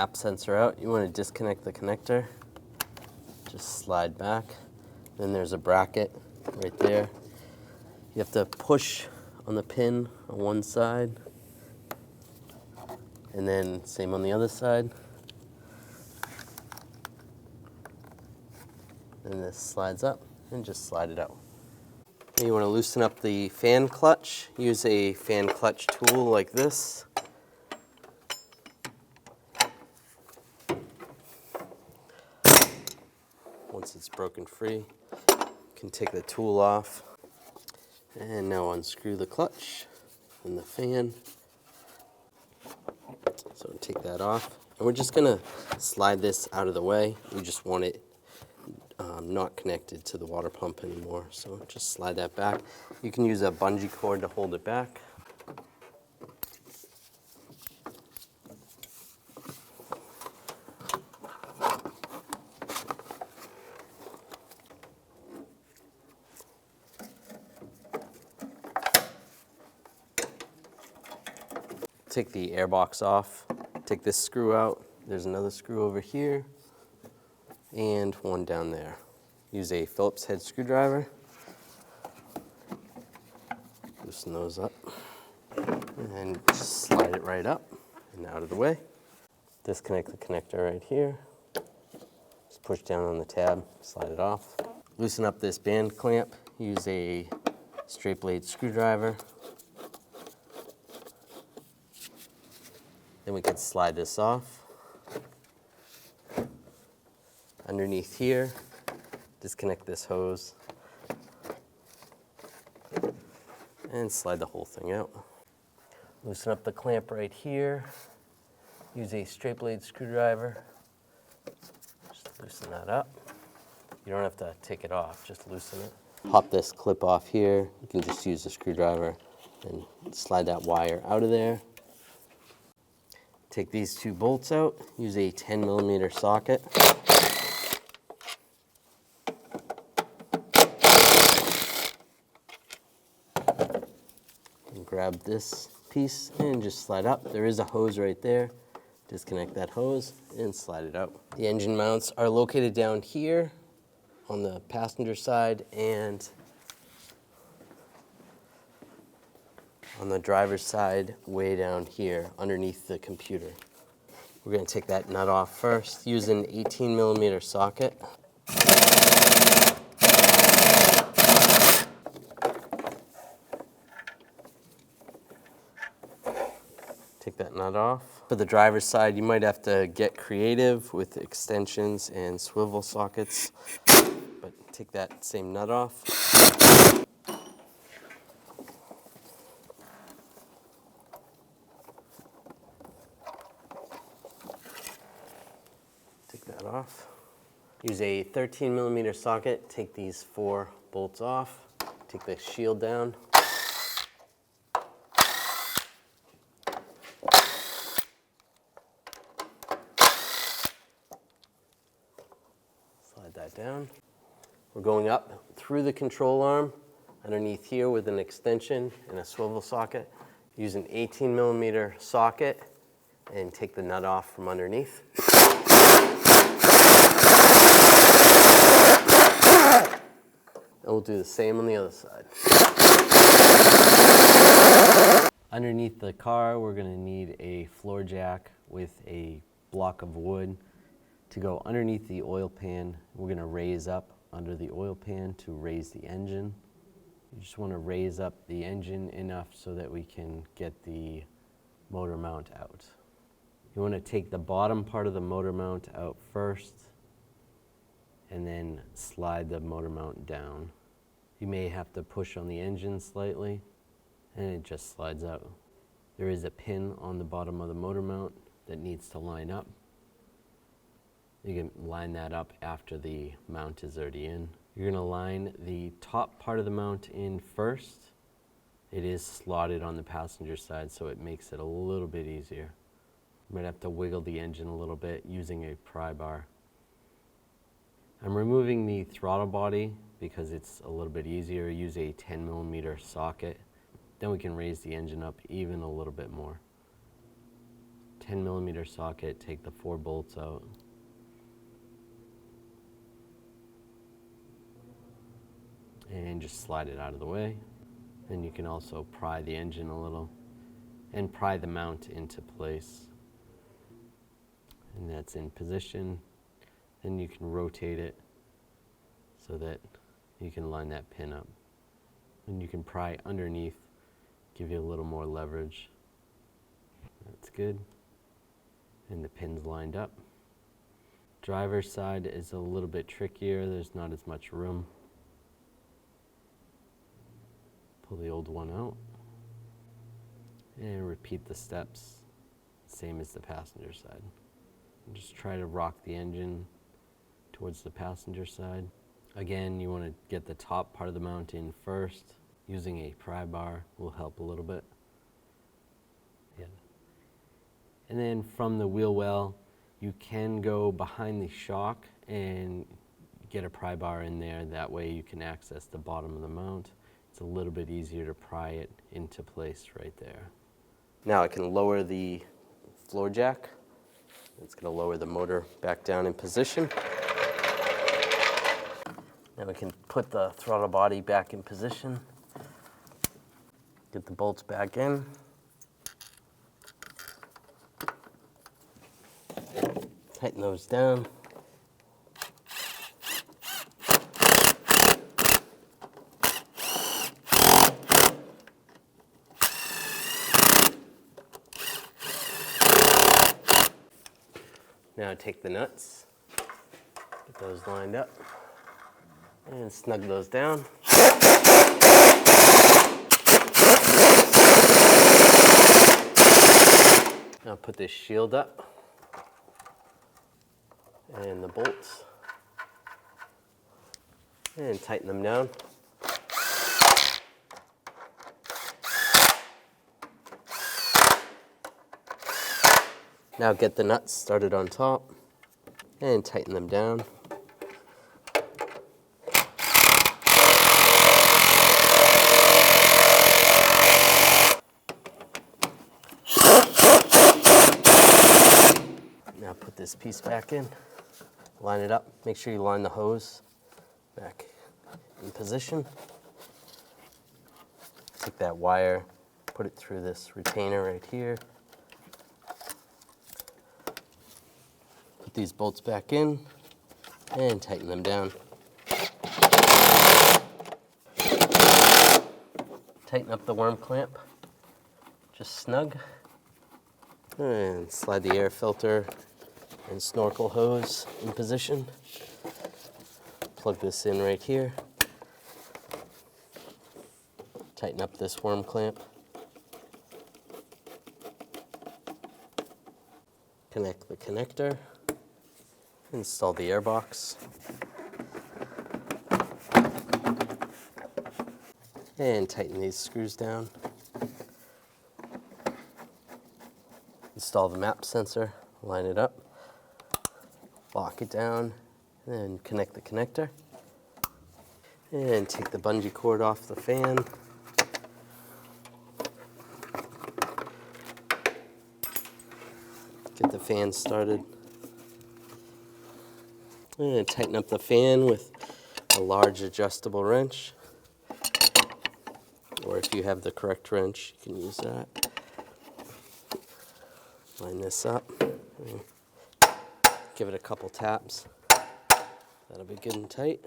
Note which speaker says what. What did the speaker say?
Speaker 1: gap sensor out, you want to disconnect the connector. Just slide back. Then there's a bracket right there. You have to push on the pin on one side, and then same on the other side. And this slides up, and just slide it out. And you want to loosen up the fan clutch. Use a fan clutch tool like this. Once it's broken free, you can take the tool off. And now unscrew the clutch and the fan. So take that off. And we're just gonna slide this out of the way. We just want it not connected to the water pump anymore. So just slide that back. You can use a bungee cord to hold it back. Take the airbox off, take this screw out. There's another screw over here and one down there. Use a Phillips head screwdriver. Loosen those up and just slide it right up and out of the way. Disconnect the connector right here. Just push down on the tab, slide it off. Loosen up this band clamp. Use a straight blade screwdriver. Then we can slide this off. Underneath here, disconnect this hose and slide the whole thing out. Loosen up the clamp right here. Use a straight blade screwdriver. Just loosen that up. You don't have to take it off, just loosen it. Pop this clip off here. You can just use a screwdriver and slide that wire out of there. Take these two bolts out, use a 10mm socket. And grab this piece and just slide up. There is a hose right there. Disconnect that hose and slide it out. The engine mounts are located down here on the passenger side and on the driver's side way down here underneath the computer. We're going to take that nut off first. Use an 18mm socket. Take that nut off. For the driver's side, you might have to get creative with extensions and swivel sockets, but take that same nut off. Take that off. Use a 13mm socket, take these 4 bolts off, take the shield down. Slide that down. We're going up through the control arm, underneath here with an extension and a swivel socket. Use an 18mm socket and take the nut off from underneath. And we'll do the same on the other side. Underneath the car, we're going to need a floor jack with a block of wood to go underneath the oil pan. We're going to raise up under the oil pan to raise the engine. You just want to raise up the engine enough so that we can get the motor mount out. You want to take the bottom part of the motor mount out first and then slide the motor mount down. You may have to push on the engine slightly and it just slides out. There is a pin on the bottom of the motor mount that needs to line up. You can line that up after the mount is already in. You're going to line the top part of the mount in first. It is slotted on the passenger side, so it makes it a little bit easier. You might have to wiggle the engine a little bit using a pry bar. I'm removing the throttle body because it's a little bit easier. Use a 10mm socket. Then we can raise the engine up even a little bit more. 10mm socket, take the 4 bolts out. And just slide it out of the way. And you can also pry the engine a little and pry the mount into place. And that's in position. Then you can rotate it so that you can line that pin up. And you can pry underneath, give you a little more leverage. That's good. And the pin's lined up. Driver's side is a little bit trickier. There's not as much room. Pull the old one out. And repeat the steps, same as the passenger side. And just try to rock the engine towards the passenger side. Again, you want to get the top part of the mount in first. Using a pry bar will help a little bit. Yeah. And then from the wheel well, you can go behind the shock and get a pry bar in there. That way you can access the bottom of the mount. It's a little bit easier to pry it into place right there. Now I can lower the floor jack. It's going to lower the motor back down in position. Now we can put the throttle body back in position. Get the bolts back in. Tighten those down. Now take the nuts, get those lined up, and snug those down. Now put this shield up and the bolts and tighten them down. Now get the nuts started on top and tighten them down. Now put this piece back in, line it up, make sure you line the hose back in position. Take that wire, put it through this retainer right here. Put these bolts back in and tighten them down. Tighten up the worm clamp, just snug. And slide the air filter and snorkel hose in position. Plug this in right here. Tighten up this worm clamp. Connect the connector. Install the airbox. And tighten these screws down. Install the map sensor, line it up, lock it down, and connect the connector. And take the bungee cord off the fan. Get the fan started. And tighten up the fan with a large adjustable wrench. Or if you have the correct wrench, you can use that. Line this up. Give it a couple taps. That'll be good and tight.